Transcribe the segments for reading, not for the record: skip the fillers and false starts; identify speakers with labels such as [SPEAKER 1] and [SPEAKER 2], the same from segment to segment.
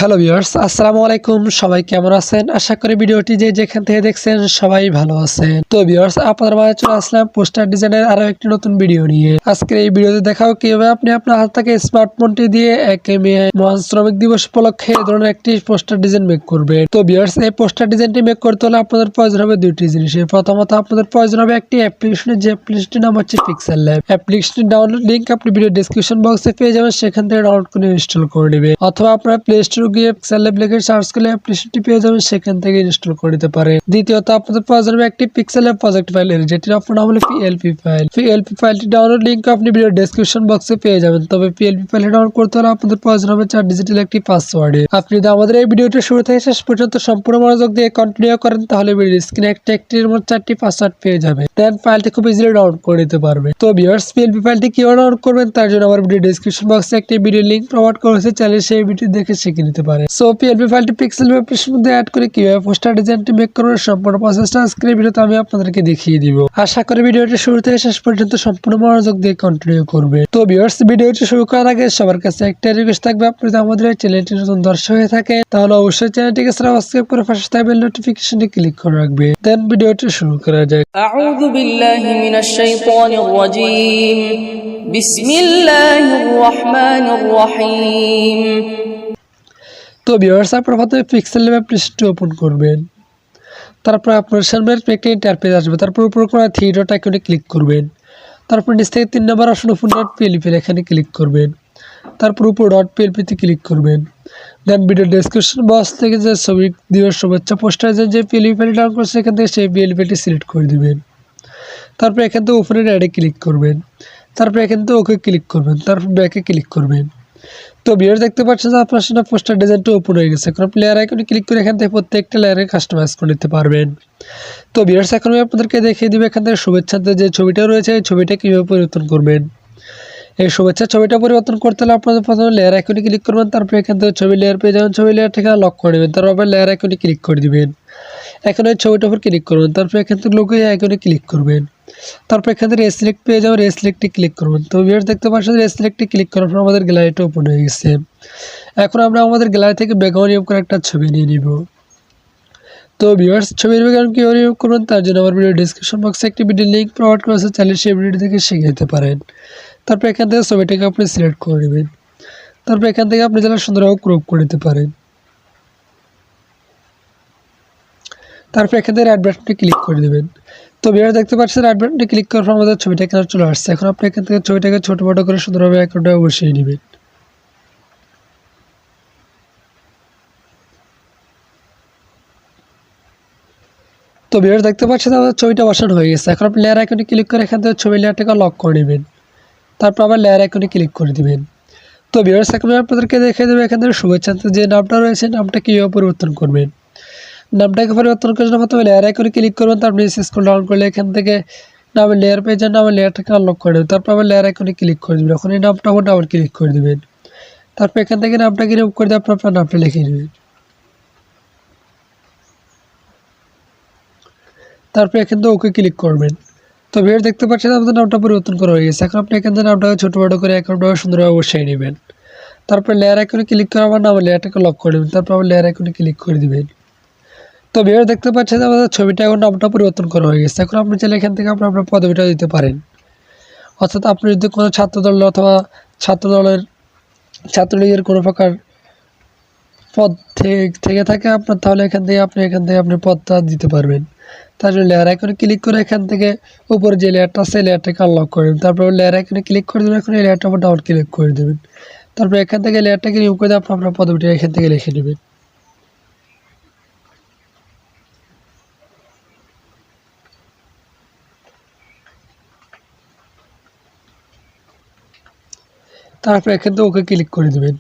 [SPEAKER 1] Hello viewers, আসসালামু আলাইকুম। সবাই কেমন আছেন? আশা করি ভিডিওটি যে যেখান থেকে দেখছেন সবাই ভালো আছেন। তো ভিউয়ার্স, আপনাদের মাঝে চলে আসলাম পোস্টার ডিজাইনের আরো একটি নতুন ভিডিও নিয়ে। আজকের এই ভিডিওতে দেখাও কিভাবে আপনি আপনার হাত থেকে স্মার্টফোনটি দিয়ে মহান শ্রমিক দিবস উপলক্ষে এই ধরনের একটি পোস্টার ডিজাইন মেক করবেন। তো ভিউয়ার্স, এই পোস্টার ডিজাইনটি মেক করতে হলে আপনাদের প্রয়োজন হবে দুইটি জিনিসের। প্রথমত আপনাদের প্রয়োজন হবে একটি অ্যাপ্লিকেশনের, যে অ্যাপ্লিকেশনটির নাম হচ্ছে পিক্সেল ল্যাব। অ্যাপ্লিকেশনটির ডাউনলোড লিংক আপনি ভিডিও ডেসক্রিপশন বক্সে পেয়ে যাবেন, সেখান থেকে ডাউনলোড করে ইনস্টল করে নেবেন। অথবা আপনারা প্লে স্টোরে গিয়ে পিক্সেল ল্যাব লিখে সার্চ করলে অ্যাপ্লিকেশনটি পেয়ে যাবেন, সেখান থেকে ইনস্টল করে নিতে পারেন। দ্বিতীয়ত আপনাদের প্রয়োজন হবে একটি পিক্সেল ল্যাব প্রজেক্ট ফাইল, যেটির আপনার নাম হলো পিএলপি ফাইল। পিএলপি ফাইলটি ডাউনলোড লিংক আপনি ভিডিও ডেসক্রিপশন বক্সে পেয়ে যাবেন। তবে পিএলপি ফাইল ডাউনলোড করতে হলে আপনাদের প্রয়োজন হবে 4 ডিজিটাল একটি পাসওয়ার্ড। আপনি যদি আমাদের এই ভিডিওটি শুরু থেকে শেষ পর্যন্ত সম্পূর্ণ মনোযোগ দিয়ে কন্টিনিউ করেন, তাহলে ভিডিও স্ক্রিনে একটির মধ্যে 4টি পাসওয়ার্ড পেয়ে যাবেন। দেন ফাইলটি খুব ইজিলি ডাউনলোড করে নিতে পারবে। তো ভিউয়ার্স, পিএলপি ফাইলটি কিভাবে ডাউনলোড করবেন তার জন্য আমার ভিডিও ডেসক্রিপশন বক্সে একটি ভিডিও লিংক প্রোভাইড করেছে, চাইলে সেই ভিডিও দেখে শিখে নিতে পারেন। সো পিএলপি ফাইলটি পিক্সেল অ্যাপ্লিকেশনের মধ্যে অ্যাড করে কিভাবে পোস্টার ডিজাইনটি মেক করবেন সম্পূর্ণ প্রসেসটা আজকের ভিডিওতে আমি আপনাদেরকে দেখিয়ে দিব। আশা করি ভিডিওটি শুরু থেকে শেষ পর্যন্ত সম্পূর্ণ মনোযোগ দিয়ে কন্টিনিউ করবে। তো ভিউয়ার্স, ভিডিওটি শুরু করার আগে সবার কাছে একটা রিকোয়েস্ট থাকবে, আপনি যদি আমাদের এই চ্যানেলটি নতুন দর্শক হয়ে থাকে তাহলে অবশ্যই চ্যানেলটিকে সাবস্ক্রাইব করে পাশে থাকা বেল নোটিফিকেশনটি ক্লিক করে রাখবে। দেন ভিডিওটি শুরু করা যাক।
[SPEAKER 2] আউযু বিল্লাহি মিনাশ শাইতানির রাজীম। বিসমিল্লাহির রহমানির রহিম।
[SPEAKER 1] তো ভিউয়ার্স, আপনারা প্রথমে পিক্সেল ল্যাব অ্যাপ্লিকেশনটি ওপেন করবেন। তারপর আপনার সামনে একটা ইন্টারফেস আসবে। তারপর উপর কোনো থ্রি ডট আইকনে ক্লিক করবেন। তারপর নিচ থেকে 3 নম্বর অপশন ওপেন ডট পিএলপি এখানে ক্লিক করবেন। তারপর উপর ডট পিএলপিতে ক্লিক করবেন। দেন ভিডিও ডেসক্রিপশন বক্স থেকে যে ছবি দিবস শুভেচ্ছা পোস্টার যে পিএলপি ফাইল ডাউনলোড করছে এখান থেকে সেই পিএলপিটি সিলেক্ট করে দিবেন। তারপর এখান থেকে ওপেনের অ্যাডে ক্লিক করবেন। তারপর এখান থেকে ওকে ক্লিক করবেন। তারপর ব্যাকে ক্লিক করবেন। তো ভিউয়ার্স, দেখতে পাচ্ছেন যে আপনার সামনে পোস্টার ডিজাইনটা ওপেন হয়ে গেছে। এখন লেয়ার আইকনে ক্লিক করে এখান থেকে প্রত্যেকটা লেয়ারে কাস্টমাইজ করে নিতে পারবেন। তো ভিউয়ার্স, এখন আমি আপনাদেরকে দেখিয়ে দিব এখান থেকে শুভেচ্ছাতে যে ছবিটা রয়েছে এই ছবিটা কীভাবে পরিবর্তন করবেন। এই শুভেচ্ছা ছবিটা পরিবর্তন করতে হলে আপনাদের প্রথমে লেয়ার আইকনে ক্লিক করবেন। তারপর এখান থেকে ছবি লেয়ার পেয়ে যাবেন, ছবি লেয়ার থেকে লক করে নেবেন। তারপর লেয়ার আইকনে ক্লিক করে দিবেন। এখন এই ছবিটার উপর ক্লিক করবেন। তারপর এখান থেকে লোগো আইকনে ক্লিক করবেন। তারপর এখান থেকে রেসিলেক্ট পেয়ে যাবেন, রেসিলেক্টে ক্লিক করবেন। তো ভিউয়ার্স, দেখতে পাচ্ছেন রেসিলেক্টে ক্লিক করার পর আমাদের গ্যালারিটা ওপেন হয়ে গেছে। এখন আমরা আমাদের গ্যালারি থেকে ব্যাকগ্রাউন্ড রিমুভ করে একটা ছবি নিয়ে নিব। তো ভিউয়ার্স, ছবির ব্যাকগ্রাউন্ড কীভাবে রিমুভ করবেন তার জন্য আমার ভিডিও ডেসক্রিপশন বক্সে একটি ভিডিও লিঙ্ক প্রোভাইড করেছে, চাইলে সেই ভিডিওটি থেকে শিখে নিতে পারেন। তারপর এখান থেকে ছবিটাকে আপনি সিলেক্ট করে নেবেন। তারপর এখান থেকে আপনি যারা সুন্দরভাবে ক্রপ করে নিতে পারেন। তারপর এখান থেকে রাইট বাটনটি ক্লিক করে দেবেন। তো ভিউয়ার্স, দেখতে পাচ্ছেন রাইট বাটনটি ক্লিক করার পর আমাদের ছবিটা এখানে চলে আসছে। এখন আপনি এখান থেকে ছবিটাকে ছোট বড় করে সুন্দরভাবে অ্যাকাউন্টে বসিয়ে নেবেন। তো ভিউয়ার্স, দেখতে পাচ্ছেন আমাদের ছবিটা বসানো হয়ে গেছে। এখন আপনি লেয়ার আইকনে ক্লিক করে এখান থেকে ছবি লেয়ারটাকে লক করে নেবেন। তারপর আবার লেয়ার আইকনে ক্লিক করে দিবেন। তো ভিউয়ার্স, এখন আপনাদেরকে দেখিয়ে দেবো এখান থেকে শুভেচ্ছাতে যে নামটা রয়েছে নামটা কীভাবে পরিবর্তন করবেন। নামটাকে পরিবর্তন করার জন্য প্রথমে লেয়ার আইকনে ক্লিক করবেন। তারপর নিচে স্ক্রল ডাউন করলে এখান থেকে নামের লেয়ার পেয়ে যান, নামের লেয়ারটাকে আনলক করে দেবেন। তারপর আবার লেয়ার আইকনে ক্লিক করে দেবেন। এখন এই নামটা আবার ডাবল ক্লিক করে দেবেন। তারপর এখান থেকে নামটাকে রিমুভ করে দিয়ে আপনার নামটা লিখে নেবেন। তারপর এখান থেকে ওকে ক্লিক করবেন। তো ভিউয়ার্স, দেখতে পাচ্ছেন আমাদের নামটা পরিবর্তন করা হয়ে গেছে। এখন আপনি এখান থেকে নামটাকে ছোটো বড়ো করে অ্যাকাউন্টভাবে সুন্দরভাবে বসিয়ে নেবেন। তারপর লেয়ার আইকনে ক্লিক করে আমার নামের লেয়ারটাকে লক করে দেবেন। তারপর আবার লেয়ার আইকনে ক্লিক করে দেবেন। তো ভিউয়ার্স, দেখতে পাচ্ছেন আমাদের ছবিটা এখন নামটা পরিবর্তন করা হয়ে গেছে। এখন আপনি চাইলে এখান থেকে আপনার পদবিটা দিতে পারেন। অর্থাৎ আপনি যদি কোনো ছাত্রদল অথবা ছাত্রলীগের কোনো প্রকার পদ থেকে থাকে আপনার, তাহলে এখান থেকে আপনি পদটা দিতে পারবেন। তার জন্য লেয়ার আইকনে ক্লিক করে এখান থেকে উপরে যে লেয়ারটা আছে লেয়ারটাকে আনলক করবেন। তারপর লেয়ার আইকনে ক্লিক করে দেবেন। এখন এই লেয়ারটার উপর ডাবল ক্লিক করে দেবেন। তারপর এখান থেকে লেয়ারটাকে রিমুভ করে দিয়ে আপনার পদবিটা এখান থেকে লিখে নেবেন। তারপর এখান থেকে ওকে ক্লিক করে দেবেন।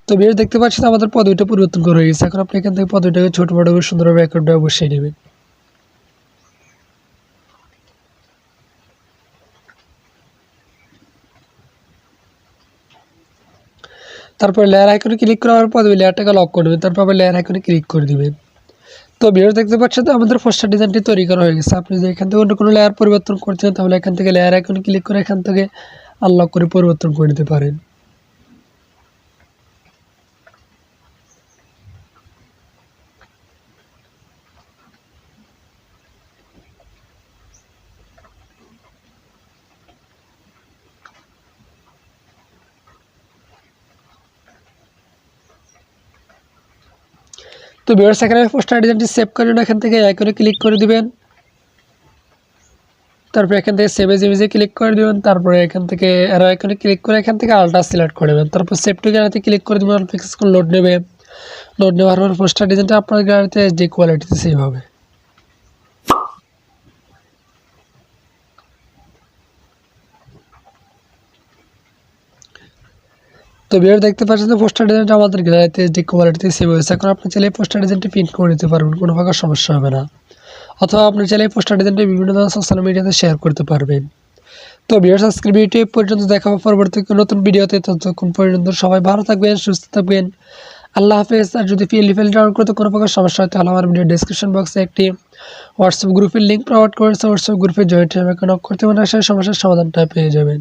[SPEAKER 1] তো ভিউয়ার্স, দেখতে পাচ্ছেন আমাদের পদবিটা পরিবর্তন করা হয়ে গেছে। এখন আপনি এখান থেকে পদবিটাকে ছোটো বড়ো করে সুন্দরভাবে অ্যাকাউন্টে বসিয়ে নেবেন। তারপর লেয়ার আইকনে ক্লিক করার পর লেয়ারটাকে লক করে দেবেন। তারপর আবার লেয়ার আইকনে ক্লিক করে দিবেন। তো ভিউয়ার্স, দেখতে পাচ্ছেন আমাদের পোস্টার ডিজাইনটি তৈরি করা হয়ে গেছে। আপনি যদি এখান থেকে অন্য কোনো লেয়ার পরিবর্তন করতে চান তাহলে এখান থেকে লেয়ার আইকনে ক্লিক করে এখান থেকে আনলক করে পরিবর্তন করে নিতে পারেন। তো ভিউয়ার্স এখানে পোস্টার ডিজাইনটি সেভ করে নিন। এখান থেকে আইকনে ক্লিক করে দিবেন, তারপরে এখান থেকে সেভ এজ ইমেজে ক্লিক করে দিবেন, তারপরে এখান থেকে অ্যারো আইকনে ক্লিক করে এখান থেকে আলট্রা সিলেক্ট করে দেবেন, তারপর সেভ টু গ্যালারিতে ক্লিক করে দিবেন। অল্প কিছুক্ষণ লোড নেবে, লোড নেওয়ার পর পোস্টার ডিজাইনটা আপনার গ্যালারিতে এইচডি কোয়ালিটিতে সেভ হবে। তো ভিউয়ার দেখতে পাচ্ছেন যে পোস্টার ডিজাইনটা আমাদের গ্যালারিতে এইচডি কোয়ালিটিতে সেভ হয়েছে। এখন আপনি চাইলে পোস্টার ডিজাইনটি প্রিন্ট করে নিতে পারবেন, কোনো প্রকার সমস্যা হবে না। অথবা আপনি চাইলে পোস্টার ডিজাইনটি বিভিন্ন ধরনের সোশ্যাল মিডিয়াতে শেয়ার করতে পারবেন। তো ভিউয়ার্স আজকের ভিডিওটি এই পর্যন্ত, দেখা হবে পরবর্তী নতুন ভিডিওতে। ততক্ষণ পর্যন্ত সবাই ভালো থাকবেন, সুস্থ থাকবেন। আল্লাহ হাফেজ। আর যদি পিএলএফএল ডাউনলোড করতে কোনো প্রকার সমস্যা হয় তাহলে আমার ভিডিও ডেসক্রিপশন বক্সে একটি হোয়াটসঅ্যাপ গ্রুপের লিঙ্ক প্রোভাইড করেছে। হোয়াটসঅ্যাপ গ্রুপে জয়েন্ট হয়ে আমাকে নক করতে পারেন, সেই সমস্যার সমাধানটা পেয়ে যাবেন।